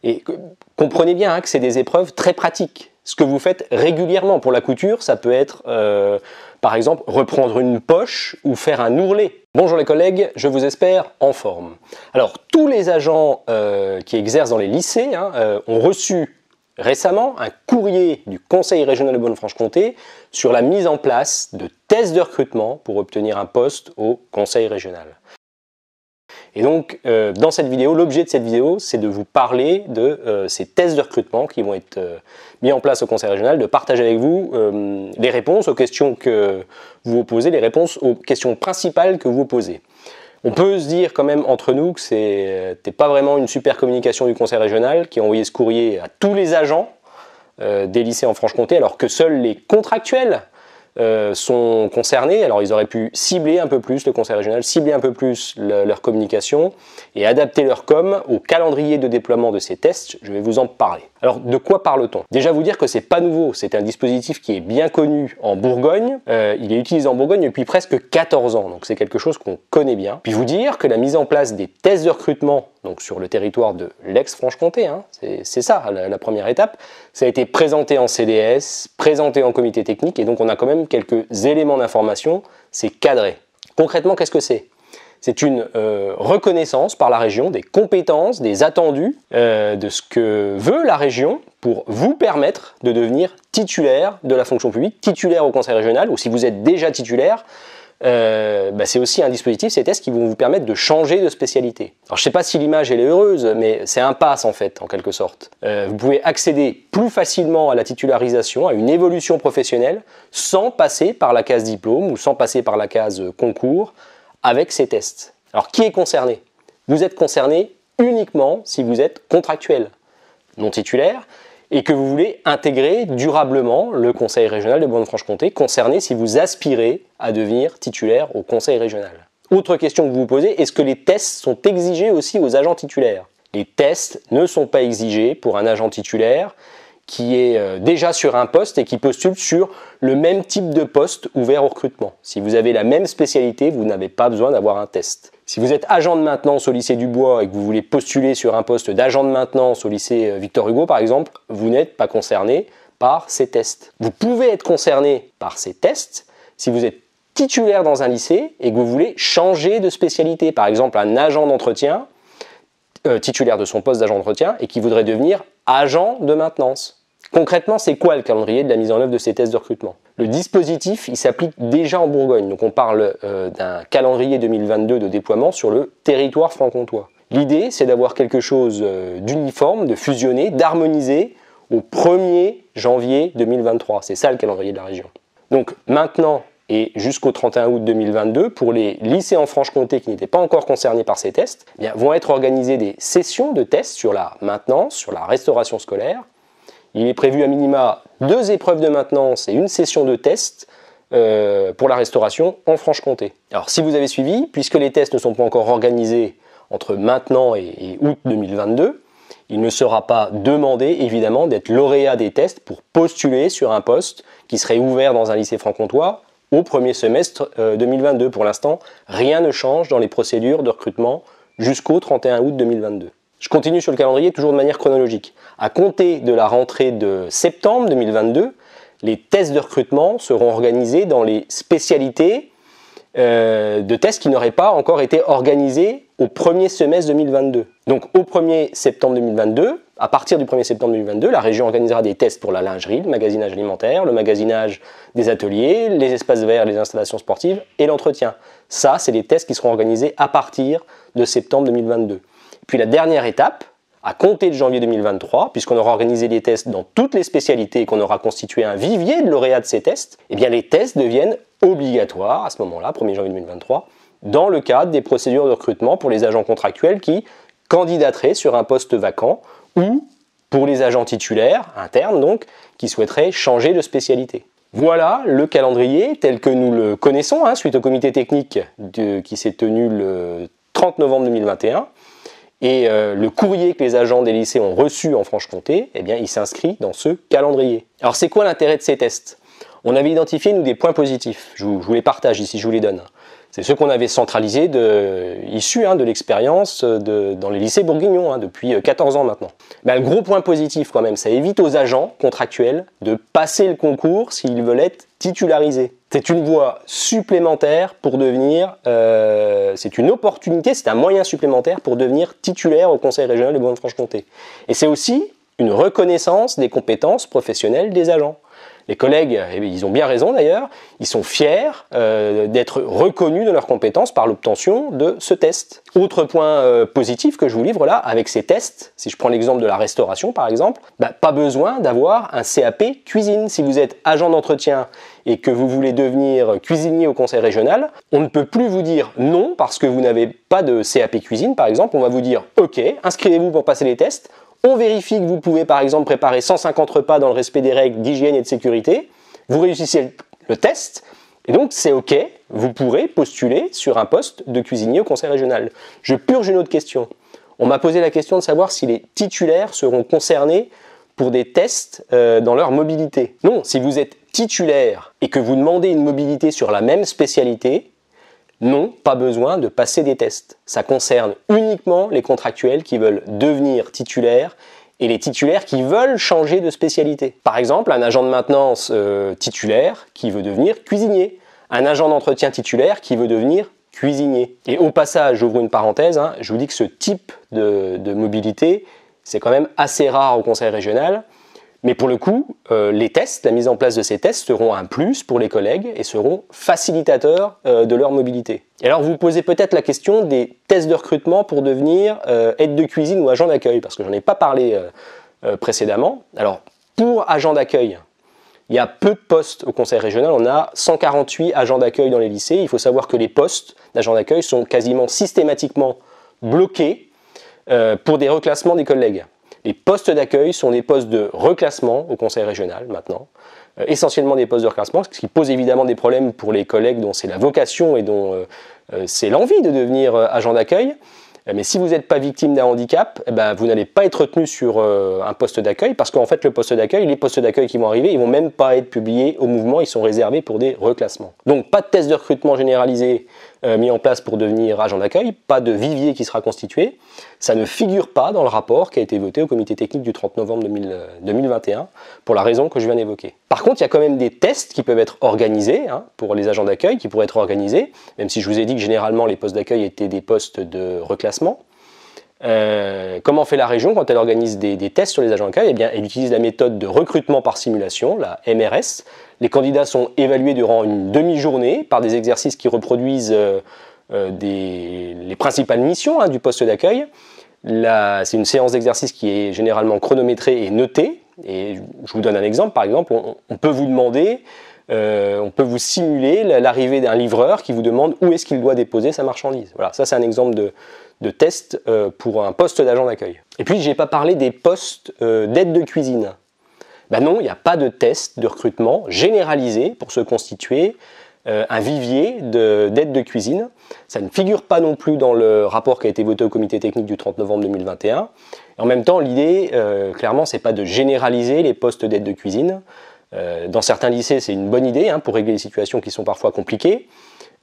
Et comprenez bien hein, que c'est des épreuves très pratiques. Ce que vous faites régulièrement pour la couture, ça peut être, par exemple, reprendre une poche ou faire un ourlet. Bonjour les collègues, je vous espère en forme. Alors, tous les agents qui exercent dans les lycées ont reçu récemment un courrier du Conseil régional de Bourgogne-Franche-Comté sur la mise en place de tests de recrutement pour obtenir un poste au Conseil régional. Et donc, dans cette vidéo, l'objet de cette vidéo, c'est de vous parler de ces tests de recrutement qui vont être mis en place au Conseil régional, de partager avec vous les réponses aux questions que vous vous posez, les réponses aux questions principales que vous vous posez. On peut se dire quand même entre nous que c'était pas vraiment une super communication du Conseil régional qui a envoyé ce courrier à tous les agents des lycées en Franche-Comté, alors que seuls les contractuels sont concernés. Alors ils auraient pu cibler un peu plus, le Conseil régional, cibler un peu plus leur communication et adapter leur com au calendrier de déploiement de ces tests. Je vais vous en parler. Alors de quoi parle-t-on? Déjà vous dire que c'est pas nouveau, c'est un dispositif qui est bien connu en Bourgogne, il est utilisé en Bourgogne depuis presque 14 ans, donc c'est quelque chose qu'on connaît bien. Puis vous dire que la mise en place des tests de recrutement donc sur le territoire de l'ex-Franche-Comté, hein, c'est ça la première étape, ça a été présenté en CDS, présenté en comité technique, et donc on a quand même quelques éléments d'information, c'est cadré. Concrètement, qu'est-ce que c'est? C'est une reconnaissance par la région des compétences, des attendus, de ce que veut la région pour vous permettre de devenir titulaire de la fonction publique, titulaire au Conseil régional, ou si vous êtes déjà titulaire, c'est aussi un dispositif, ces tests qui vont vous permettre de changer de spécialité. Alors je ne sais pas si l'image elle est heureuse, mais c'est un pass en fait, en quelque sorte. Vous pouvez accéder plus facilement à la titularisation, à une évolution professionnelle, sans passer par la case diplôme ou sans passer par la case concours, avec ces tests. Alors qui est concerné? Vous êtes concerné uniquement si vous êtes contractuel, non titulaire, et que vous voulez intégrer durablement le Conseil régional de Bourgogne-Franche-Comté, concerné si vous aspirez à devenir titulaire au Conseil régional. Autre question que vous vous posez, est-ce que les tests sont exigés aussi aux agents titulaires? Les tests ne sont pas exigés pour un agent titulaire qui est déjà sur un poste et qui postule sur le même type de poste ouvert au recrutement. Si vous avez la même spécialité, vous n'avez pas besoin d'avoir un test. Si vous êtes agent de maintenance au lycée Dubois et que vous voulez postuler sur un poste d'agent de maintenance au lycée Victor Hugo par exemple, vous n'êtes pas concerné par ces tests. Vous pouvez être concerné par ces tests si vous êtes titulaire dans un lycée et que vous voulez changer de spécialité. Par exemple, un agent d'entretien, titulaire de son poste d'agent d'entretien et qui voudrait devenir agent de maintenance. Concrètement, c'est quoi le calendrier de la mise en œuvre de ces tests de recrutement? Le dispositif, il s'applique déjà en Bourgogne. Donc on parle d'un calendrier 2022 de déploiement sur le territoire franc-comtois. L'idée, c'est d'avoir quelque chose d'uniforme, de fusionné, d'harmonisé au 1er janvier 2023. C'est ça le calendrier de la région. Donc maintenant et jusqu'au 31 août 2022, pour les lycées en Franche-Comté qui n'étaient pas encore concernés par ces tests, vont être organisées des sessions de tests sur la maintenance, sur la restauration scolaire. Il est prévu à minima 2 épreuves de maintenance et une session de test pour la restauration en Franche-Comté. Alors si vous avez suivi, puisque les tests ne sont pas encore organisés entre maintenant et août 2022, il ne sera pas demandé évidemment d'être lauréat des tests pour postuler sur un poste qui serait ouvert dans un lycée franc-comtois au premier semestre 2022. Pour l'instant, rien ne change dans les procédures de recrutement jusqu'au 31 août 2022. Je continue sur le calendrier, toujours de manière chronologique. À compter de la rentrée de septembre 2022, les tests de recrutement seront organisés dans les spécialités de tests qui n'auraient pas encore été organisés au premier semestre 2022. Donc au 1er septembre 2022, à partir du 1er septembre 2022, la région organisera des tests pour la lingerie, le magasinage alimentaire, le magasinage des ateliers, les espaces verts, les installations sportives et l'entretien. Ça, c'est les tests qui seront organisés à partir de septembre 2022. Puis la dernière étape, à compter de janvier 2023, puisqu'on aura organisé des tests dans toutes les spécialités et qu'on aura constitué un vivier de lauréats de ces tests, eh bien les tests deviennent obligatoires à ce moment-là, 1er janvier 2023, dans le cadre des procédures de recrutement pour les agents contractuels qui candidateraient sur un poste vacant ou pour les agents titulaires, internes donc, qui souhaiteraient changer de spécialité. Voilà le calendrier tel que nous le connaissons, suite au comité technique qui s'est tenu le 30 novembre 2021. Et le courrier que les agents des lycées ont reçu en Franche-Comté, eh bien, il s'inscrit dans ce calendrier. Alors, c'est quoi l'intérêt de ces tests? On avait identifié, nous, des points positifs. Je vous les partage ici, je vous les donne. C'est ceux qu'on avait centralisés issus de l'expérience dans les lycées bourguignons depuis 14 ans maintenant. Le gros point positif quand même, ça évite aux agents contractuels de passer le concours s'ils veulent être titularisés. C'est une voie supplémentaire pour devenir, c'est une opportunité, c'est un moyen supplémentaire pour devenir titulaire au Conseil régional de Bourgogne-Franche-Comté. Et c'est aussi une reconnaissance des compétences professionnelles des agents. Les collègues, ils ont bien raison d'ailleurs, ils sont fiers d'être reconnus de leurs compétences par l'obtention de ce test. Autre point positif que je vous livre là, avec ces tests, si je prends l'exemple de la restauration par exemple, pas besoin d'avoir un CAP cuisine. Si vous êtes agent d'entretien et que vous voulez devenir cuisinier au conseil régional, on ne peut plus vous dire non parce que vous n'avez pas de CAP cuisine par exemple, on va vous dire ok, inscrivez-vous pour passer les tests. On vérifie que vous pouvez par exemple préparer 150 repas dans le respect des règles d'hygiène et de sécurité. Vous réussissez le test et donc c'est ok, vous pourrez postuler sur un poste de cuisinier au conseil régional. Je purge une autre question. On m'a posé la question de savoir si les titulaires seront concernés pour des tests dans leur mobilité. Non, si vous êtes titulaire et que vous demandez une mobilité sur la même spécialité, non, pas besoin de passer des tests. Ça concerne uniquement les contractuels qui veulent devenir titulaires et les titulaires qui veulent changer de spécialité. Par exemple, un agent de maintenance titulaire qui veut devenir cuisinier, un agent d'entretien titulaire qui veut devenir cuisinier. Et au passage, j'ouvre une parenthèse, je vous dis que ce type de mobilité, c'est quand même assez rare au conseil régional. Mais pour le coup, les tests, la mise en place de ces tests seront un plus pour les collègues et seront facilitateurs de leur mobilité. Et alors vous vous posez peut-être la question des tests de recrutement pour devenir aide de cuisine ou agent d'accueil, parce que j'en ai pas parlé précédemment. Alors pour agent d'accueil, il y a peu de postes au conseil régional, on a 148 agents d'accueil dans les lycées. Il faut savoir que les postes d'agents d'accueil sont quasiment systématiquement bloqués pour des reclassements des collègues. Les postes d'accueil sont des postes de reclassement au conseil régional maintenant, essentiellement des postes de reclassement, ce qui pose évidemment des problèmes pour les collègues dont c'est la vocation et dont c'est l'envie de devenir agent d'accueil. Mais si vous n'êtes pas victime d'un handicap, vous n'allez pas être retenu sur un poste d'accueil parce qu'en fait le poste d'accueil, les postes d'accueil qui vont arriver, ils ne vont même pas être publiés au mouvement, ils sont réservés pour des reclassements. Donc pas de test de recrutement généralisé mis en place pour devenir agent d'accueil, pas de vivier qui sera constitué. Ça ne figure pas dans le rapport qui a été voté au comité technique du 30 novembre 2021 pour la raison que je viens d'évoquer. Par contre, il y a quand même des tests qui peuvent être organisés pour les agents d'accueil, qui pourraient être organisés, même si je vous ai dit que généralement les postes d'accueil étaient des postes de reclassement. Comment fait la région quand elle organise des tests sur les agents d'accueil? Elle utilise la méthode de recrutement par simulation, la MRS. Les candidats sont évalués durant une demi-journée par des exercices qui reproduisent les principales missions du poste d'accueil. C'est une séance d'exercice qui est généralement chronométrée et notée. Et je vous donne un exemple. Par exemple, on peut vous demander, on peut vous simuler l'arrivée d'un livreur qui vous demande où est-ce qu'il doit déposer sa marchandise. Voilà, ça c'est un exemple de test pour un poste d'agent d'accueil. Et puis, je n'ai pas parlé des postes d'aide de cuisine. Non, il n'y a pas de test de recrutement généralisé pour se constituer un vivier d'aide de cuisine. Ça ne figure pas non plus dans le rapport qui a été voté au comité technique du 30 novembre 2021. Et en même temps, l'idée, clairement, c'est pas de généraliser les postes d'aide de cuisine. Dans certains lycées, c'est une bonne idée pour régler les situations qui sont parfois compliquées.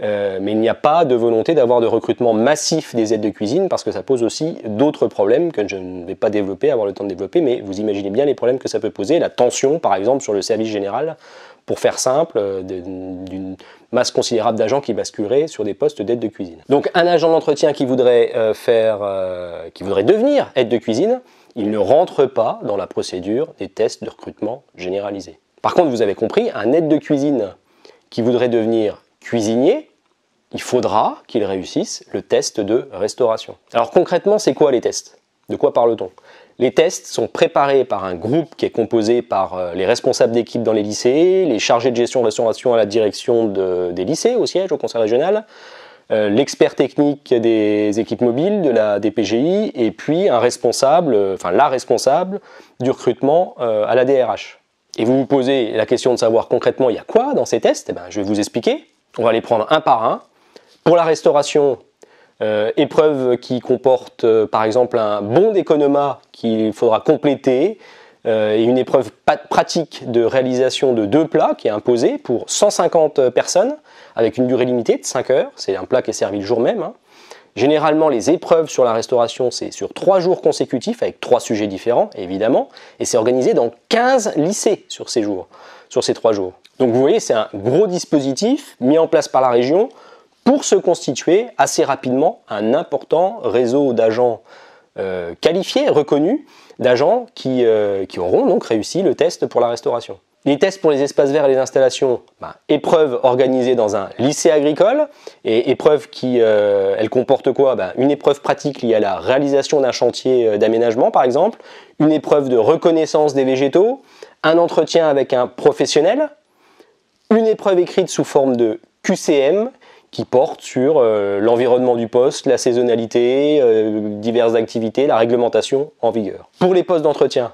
Mais il n'y a pas de volonté d'avoir de recrutement massif des aides de cuisine parce que ça pose aussi d'autres problèmes que je ne vais pas développer, avoir le temps de développer, mais vous imaginez bien les problèmes que ça peut poser, la tension par exemple sur le service général, pour faire simple, d'une masse considérable d'agents qui basculeraient sur des postes d'aide de cuisine. Donc un agent d'entretien qui voudrait devenir aide de cuisine, il ne rentre pas dans la procédure des tests de recrutement généralisés. Par contre, vous avez compris, un aide de cuisine qui voudrait devenir cuisinier, il faudra qu'il réussisse le test de restauration. Alors concrètement, c'est quoi les tests? De quoi parle-t-on? Les tests sont préparés par un groupe qui est composé par les responsables d'équipe dans les lycées, les chargés de gestion de restauration à la direction des lycées au siège, au conseil régional, l'expert technique des équipes mobiles de la DPGI et puis la responsable du recrutement à la DRH. Et vous vous posez la question de savoir concrètement il y a quoi dans ces tests? Je vais vous expliquer. On va les prendre un par un. Pour la restauration, épreuve qui comporte par exemple un bon d'économat qu'il faudra compléter et une épreuve pratique de réalisation de 2 plats qui est imposée pour 150 personnes avec une durée limitée de 5 heures. C'est un plat qui est servi le jour même. Généralement, les épreuves sur la restauration, c'est sur 3 jours consécutifs avec 3 sujets différents, évidemment, et c'est organisé dans 15 lycées sur ces 3 jours. Donc vous voyez, c'est un gros dispositif mis en place par la région pour se constituer assez rapidement un important réseau d'agents qualifiés, reconnus, d'agents qui auront donc réussi le test pour la restauration. Les tests pour les espaces verts et les installations, épreuve organisée dans un lycée agricole, et épreuve qui, elle comporte quoi? Une épreuve pratique liée à la réalisation d'un chantier d'aménagement par exemple, une épreuve de reconnaissance des végétaux, un entretien avec un professionnel, une épreuve écrite sous forme de QCM, qui porte sur l'environnement du poste, la saisonnalité, diverses activités, la réglementation en vigueur. Pour les postes d'entretien,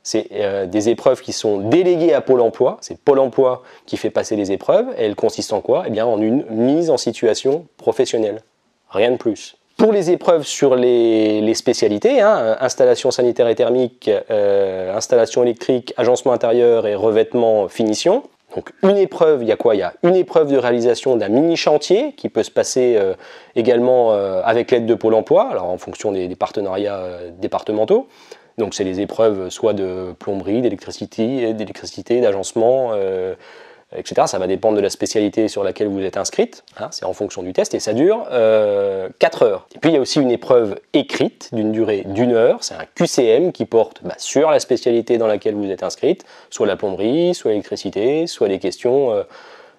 c'est des épreuves qui sont déléguées à Pôle emploi, c'est Pôle emploi qui fait passer les épreuves, et elles consistent en quoi? Eh bien en une mise en situation professionnelle, rien de plus. Pour les épreuves sur les spécialités, installation sanitaire et thermique, installation électrique, agencement intérieur et revêtement finition. Donc une épreuve, il y a quoi? Il y a une épreuve de réalisation d'un mini-chantier qui peut se passer également avec l'aide de Pôle emploi, alors en fonction des partenariats départementaux. Donc c'est les épreuves soit de plomberie, d'électricité, d'agencement, etc. Ça va dépendre de la spécialité sur laquelle vous êtes inscrite, c'est en fonction du test, et ça dure 4 heures. Et puis il y a aussi une épreuve écrite d'une durée d'1 heure, c'est un QCM qui porte sur la spécialité dans laquelle vous êtes inscrite, soit la plomberie, soit l'électricité, soit les questions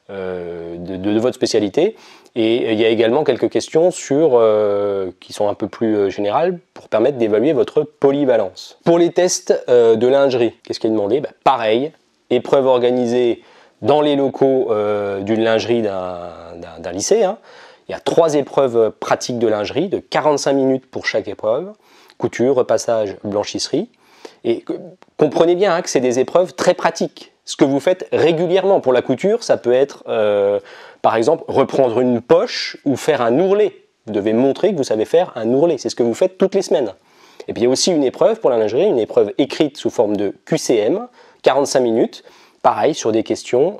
de votre spécialité. Et il y a également quelques questions qui sont un peu plus générales pour permettre d'évaluer votre polyvalence. Pour les tests de lingerie, qu'est-ce qui est demandé? Pareil, épreuve organisée dans les locaux d'une lingerie d'un lycée. Il y a 3 épreuves pratiques de lingerie, de 45 minutes pour chaque épreuve, couture, repassage, blanchisserie. Et comprenez bien que c'est des épreuves très pratiques. Ce que vous faites régulièrement pour la couture, ça peut être, par exemple, reprendre une poche ou faire un ourlet. Vous devez montrer que vous savez faire un ourlet. C'est ce que vous faites toutes les semaines. Et puis il y a aussi une épreuve pour la lingerie, une épreuve écrite sous forme de QCM, 45 minutes. Pareil, sur des questions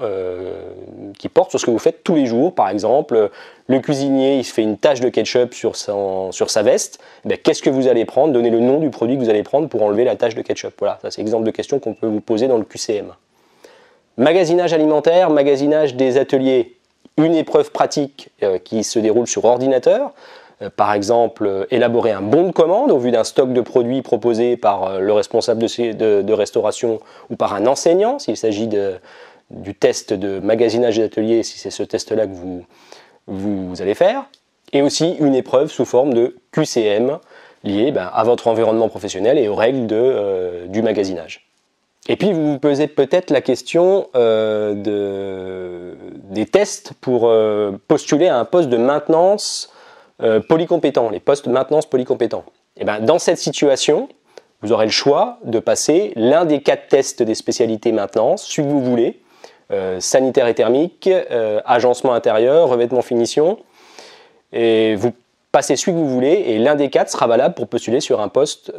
qui portent sur ce que vous faites tous les jours. Par exemple, le cuisinier il se fait une tache de ketchup sur sa veste. Qu'est-ce que vous allez prendre? Donnez le nom du produit que vous allez prendre pour enlever la tache de ketchup. Voilà, ça c'est l'exemple de questions qu'on peut vous poser dans le QCM. Magasinage alimentaire, magasinage des ateliers. Une épreuve pratique qui se déroule sur ordinateur. Par exemple, élaborer un bon de commande au vu d'un stock de produits proposé par le responsable de restauration ou par un enseignant, s'il s'agit du test de magasinage des ateliers, si c'est ce test-là que vous allez faire. Et aussi une épreuve sous forme de QCM liée à votre environnement professionnel et aux règles du magasinage. Et puis vous vous posez peut-être la question des tests pour postuler à un poste de maintenance polycompétent, les postes maintenance polycompétents. Et dans cette situation, vous aurez le choix de passer l'un des 4 tests des spécialités maintenance, celui que vous voulez, sanitaire et thermique, agencement intérieur, revêtement finition, et vous passez celui que vous voulez, et l'un des 4 sera valable pour postuler sur un poste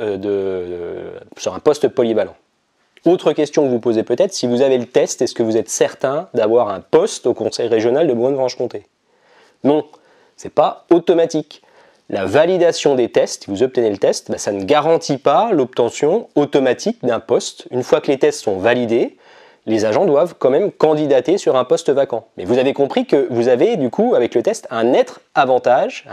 polyvalent. Autre question que vous posez peut-être, si vous avez le test, est-ce que vous êtes certain d'avoir un poste au Conseil régional de Bourgogne-Franche-Comté? Non. Ce n'est pas automatique. La validation des tests, si vous obtenez le test, ça ne garantit pas l'obtention automatique d'un poste. Une fois que les tests sont validés, les agents doivent quand même candidater sur un poste vacant. Mais vous avez compris que vous avez du coup, avec le test, un net avantage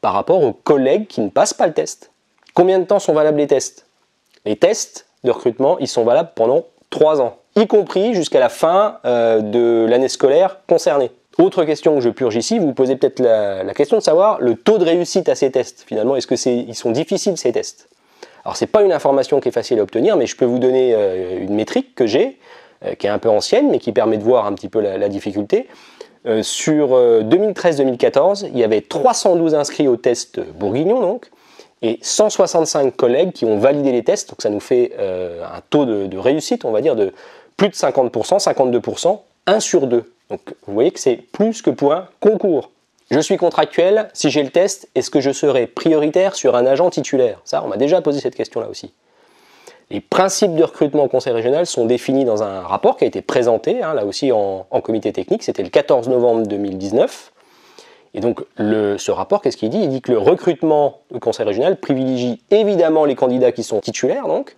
par rapport aux collègues qui ne passent pas le test. Combien de temps sont valables les tests? Les tests de recrutement, ils sont valables pendant 3 ans, y compris jusqu'à la fin de l'année scolaire concernée. Autre question que je purge ici, vous vous posez peut-être la question de savoir le taux de réussite à ces tests. Finalement, est-ce qu'ils sont difficiles ces tests? Alors c'est pas une information qui est facile à obtenir, mais je peux vous donner une métrique que j'ai, qui est un peu ancienne, mais qui permet de voir un petit peu la difficulté. Sur 2013-2014, il y avait 312 inscrits au test bourguignon, donc, et 165 collègues qui ont validé les tests, donc ça nous fait un taux de réussite, on va dire, de plus de 50%, 52%, 1 sur 2. Donc vous voyez que c'est plus que pour un concours. Je suis contractuel, si j'ai le test, est-ce que je serai prioritaire sur un agent titulaire? Ça, on m'a déjà posé cette question-là aussi. Les principes de recrutement au Conseil régional sont définis dans un rapport qui a été présenté, là aussi en comité technique, c'était le 14 novembre 2019. Et donc ce rapport, qu'est-ce qu'il dit? Il dit que le recrutement au conseil régional privilégie évidemment les candidats qui sont titulaires, donc,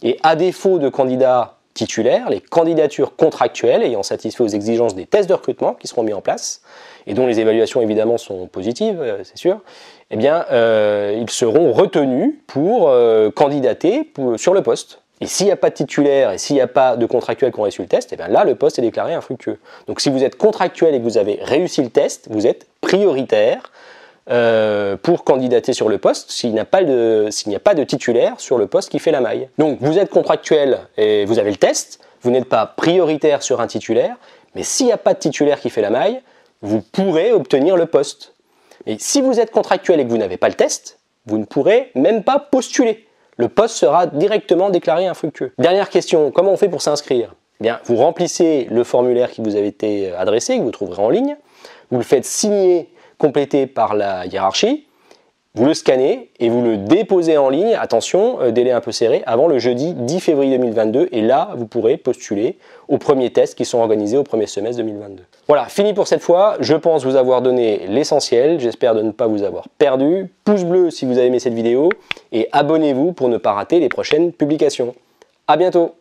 et à défaut de candidats titulaires, les candidatures contractuelles ayant satisfait aux exigences des tests de recrutement qui seront mis en place, et dont les évaluations évidemment sont positives, c'est sûr, eh bien ils seront retenus pour candidater sur le poste. Et s'il n'y a pas de titulaire et s'il n'y a pas de contractuel qui ont réussi le test, eh bien là, le poste est déclaré infructueux. Donc si vous êtes contractuel et que vous avez réussi le test, vous êtes prioritaire pour candidater sur le poste s'il n'y a pas de titulaire sur le poste qui fait la maille. Donc vous êtes contractuel et vous avez le test, vous n'êtes pas prioritaire sur un titulaire, mais s'il n'y a pas de titulaire qui fait la maille, vous pourrez obtenir le poste. Et si vous êtes contractuel et que vous n'avez pas le test, vous ne pourrez même pas postuler. Le poste sera directement déclaré infructueux. Dernière question, comment on fait pour s'inscrire? Eh bien, vous remplissez le formulaire qui vous avait été adressé, que vous trouverez en ligne, vous le faites signer, compléter par la hiérarchie, vous le scannez et vous le déposez en ligne, attention, délai un peu serré, avant le jeudi 10 février 2022, et là, vous pourrez postuler aux premiers tests qui sont organisés au premier semestre 2022. Voilà, fini pour cette fois, je pense vous avoir donné l'essentiel, j'espère de ne pas vous avoir perdu. Pouce bleu si vous avez aimé cette vidéo, et abonnez-vous pour ne pas rater les prochaines publications. À bientôt!